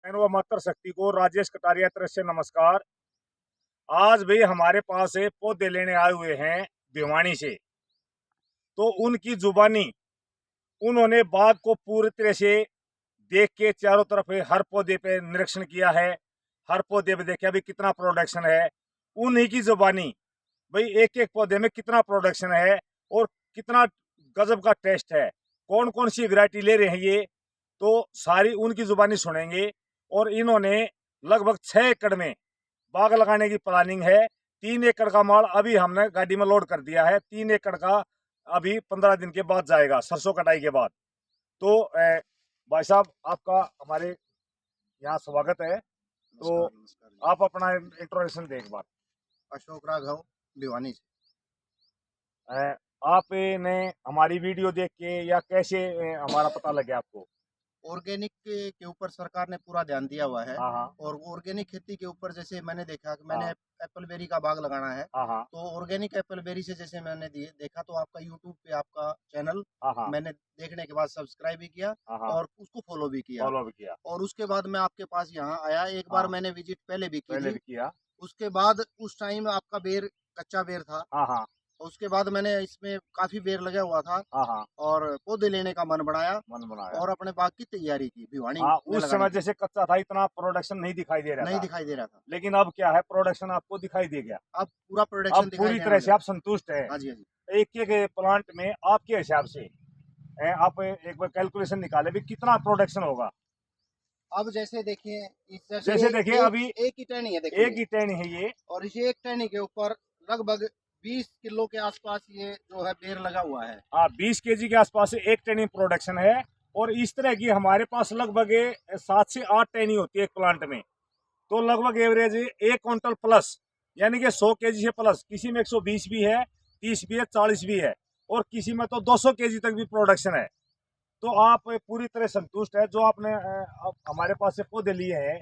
व मातृ शक्ति को राजेश कटारिया तरफ से नमस्कार। आज भी हमारे पास पौधे लेने आए हुए हैं भिवानी से। तो उनकी जुबानी उन्होंने बाग को पूरी तरह से देख के चारों तरफ हर पौधे पे निरीक्षण किया है, हर पौधे पे देखा भी कितना प्रोडक्शन है। उन्हीं की जुबानी भाई एक एक पौधे में कितना प्रोडक्शन है और कितना गजब का टेस्ट है, कौन कौन सी वैरायटी ले रहे हैं ये तो सारी उनकी जुबानी सुनेंगे। और इन्होंने लगभग 6 एकड़ में बाग लगाने की प्लानिंग है। 3 एकड़ का माल अभी हमने गाड़ी में लोड कर दिया है। 3 एकड़ का अभी 15 दिन के बाद जाएगा, सरसों कटाई के बाद। तो भाई साहब आपका हमारे यहाँ स्वागत है। तो नमस्कार नमस्कार आप अपना इंट्रोडक्शन दें एक बार। अशोक राघव भिवानी से। आपने हमारी वीडियो देख के या कैसे हमारा पता लगे आपको? ऑर्गेनिक के ऊपर सरकार ने पूरा ध्यान दिया हुआ है। हाँ हाँ और ऑर्गेनिक खेती के ऊपर जैसे मैंने देखा कि मैंने हाँ एप्पल बेरी का बाग लगाना है। हाँ हाँ तो ऑर्गेनिक एप्पल बेरी से जैसे मैंने देखा तो आपका यूट्यूब पे आपका चैनल हाँ हाँ मैंने देखने के बाद सब्सक्राइब भी किया हाँ हाँ और उसको फॉलो भी किया। फॉलो भी किया। और उसके बाद मैं आपके पास यहाँ आया, एक बार हाँ मैंने विजिट पहले भी की पहले थी। भी किया। उसके बाद उस टाइम आपका बेर कच्चा बेर था। हाँ हाँ उसके बाद मैंने इसमें काफी बेर लगा हुआ था हाँ हाँ और पौधे लेने का मन बढ़ाया मन बनाया। और अपने बाग की तैयारी की भिवानी हाँ में उस लगाने समय की। जैसे कच्चा था इतना प्रोडक्शन नहीं दिखाई दे रहा नहीं था, दिखाई दे रहा था। लेकिन अब क्या है प्रोडक्शन आपको दिखाई दे गया। अब पूरा अब प्रोडक्शन दिखाई पूरी देने तरह लगा से है। आप संतुष्ट हैं। हाँ जी, हाँ जी। एक एक प्लांट में आपके हिसाब से आप एक बार कैलकुलेशन निकाले भी कितना प्रोडक्शन होगा। अब जैसे देखिए इस जैसे जैसे देखिए एक अभी एक ही टहनी है, देखो एक ये। ही टहनी है ये। और इस एक टहनी के ऊपर लगभग 20 किलो के आसपास ये जो है बेर लगा हुआ है। हाँ 20 केजी के आसपास से एक टनी प्रोडक्शन है। और इस तरह की हमारे पास लगभग 7 से 8 टनी होती है एक प्लांट में। तो लगभग एवरेज 1 क्विंटल प्लस, यानी कि 100 केजी से प्लस। किसी में 120 भी है, 30 भी है, 40 भी है और किसी में तो 200 केजी तक भी प्रोडक्शन है। तो आप पूरी तरह संतुष्ट है जो आपने हमारे पास से पौधे लिए हैं।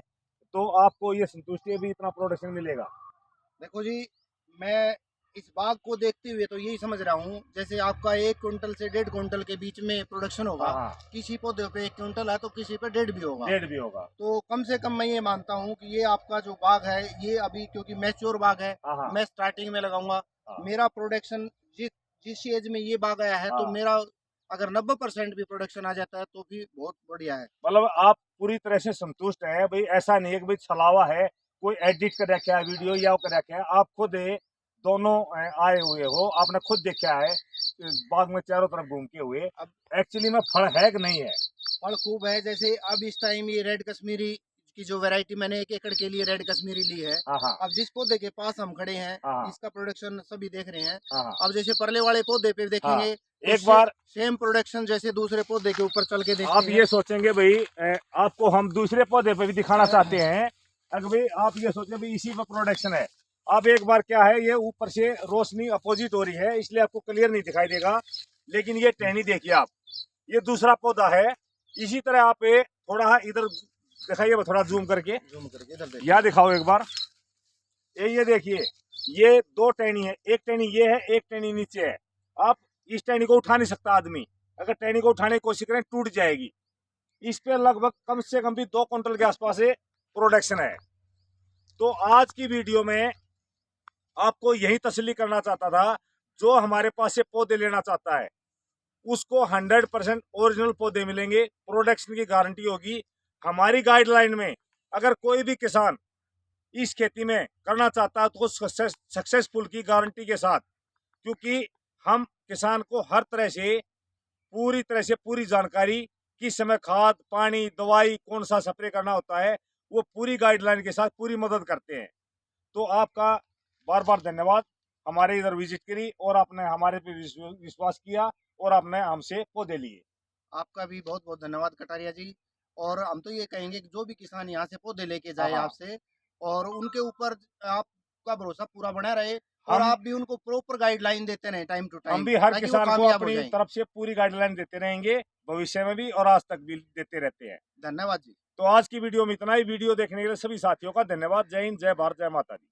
तो आपको ये संतुष्टि है भी इतना प्रोडक्शन मिलेगा। देखो जी, मैं इस बाग को देखते हुए तो यही समझ रहा हूँ जैसे आपका 1 क्विंटल से 1.5 क्विंटल के बीच में प्रोडक्शन होगा। हाँ हाँ किसी पौधे पे 1 क्विंटल है तो किसी पे 1.5 भी होगा। 1.5 भी होगा। तो कम से कम मैं ये मानता हूँ कि ये आपका जो बाग है ये अभी क्योंकि मैच्योर बाग है, हाँ हाँ मैं स्टार्टिंग में लगाऊंगा। हाँ मेरा प्रोडक्शन जिस जिस एज में ये बाग आया है तो हाँ मेरा अगर 90% भी प्रोडक्शन आ जाता है तो भी बहुत बढ़िया है। मतलब आप पूरी तरह से संतुष्ट हैं भाई। ऐसा नहीं है कि भाई छलावा है, कोई एडिट कर रखा है वीडियो या कर रखा है। आप खुद दोनों आए हुए हो, आपने खुद देखा है बाग में चारों तरफ घूम के हुए। अब एक्चुअली में फल है कि नहीं है? फल खूब है। जैसे अब इस टाइम ये रेड कश्मीरी की जो वैरायटी मैंने 1 एकड़ के लिए रेड कश्मीरी ली है। हाँ हाँ अब जिस पौधे के पास हम खड़े हैं हाँ इसका प्रोडक्शन सभी देख रहे हैं। हाँ हाँ अब जैसे परले वाले पौधे पे हाँ। देखेंगे तो एक बार सेम प्रोडक्शन जैसे दूसरे पौधे के ऊपर चल के देखते आप हैं। ये सोचेंगे भाई आपको हम दूसरे पौधे पे भी दिखाना चाहते हैं। अगर भाई आप ये सोचें भाई इसी पर प्रोडक्शन है। अब एक बार क्या है, ये ऊपर से रोशनी अपोजिट हो रही है इसलिए आपको क्लियर नहीं दिखाई देगा। लेकिन ये टहनी देखिए आप, ये दूसरा पौधा है। इसी तरह आप थोड़ा इधर दिखाइए, थोड़ा जूम करके जूम करके इधर देखिए। यहाँ दिखाओ एक बार। ये देखिए, ये 2 टहनी है, एक टहनी ये है, एक टहनी नीचे है। आप इस टहनी को उठा नहीं सकता आदमी, अगर टहनी को उठाने की कोशिश करें टूट जाएगी। इस पे लगभग कम से कम भी 2 क्विंटल के आसपास प्रोडक्शन है। तो आज की वीडियो में आपको यही तसल्ली करना चाहता था, जो हमारे पास से पौधे लेना चाहता है उसको 100% ओरिजिनल पौधे मिलेंगे, प्रोडक्शन की गारंटी होगी। हमारी गाइडलाइन में अगर कोई भी किसान इस खेती में करना चाहता है तो सक्सेसफुल की गारंटी के साथ, क्योंकि हम किसान को हर तरह से पूरी जानकारी, किस समय खाद पानी दवाई कौन सा स्प्रे करना होता है, वो पूरी गाइडलाइन के साथ पूरी मदद करते हैं। तो आपका बार बार धन्यवाद, हमारे इधर विजिट करी और आपने हमारे पे विश्वास किया और आपने हमसे पौधे लिए। आपका भी बहुत बहुत धन्यवाद कटारिया जी। और हम तो ये कहेंगे कि जो भी किसान यहाँ से पौधे लेके हाँ जाए हाँ आपसे और उनके ऊपर आपका भरोसा पूरा बना रहे और हम आप भी उनको प्रॉपर गाइडलाइन देते रहे टाइम टू हम टाइम, भी हर ताकि वो किसान को कामयाब हो अपनी जाए। तरफ से पूरी गाइडलाइन देते रहेंगे, भविष्य में भी और आज तक भी देते रहते हैं। धन्यवाद जी। तो आज की वीडियो में इतना ही। वीडियो देखने के लिए सभी साथियों का धन्यवाद। जय हिंद, जय भारत, जय माता दी।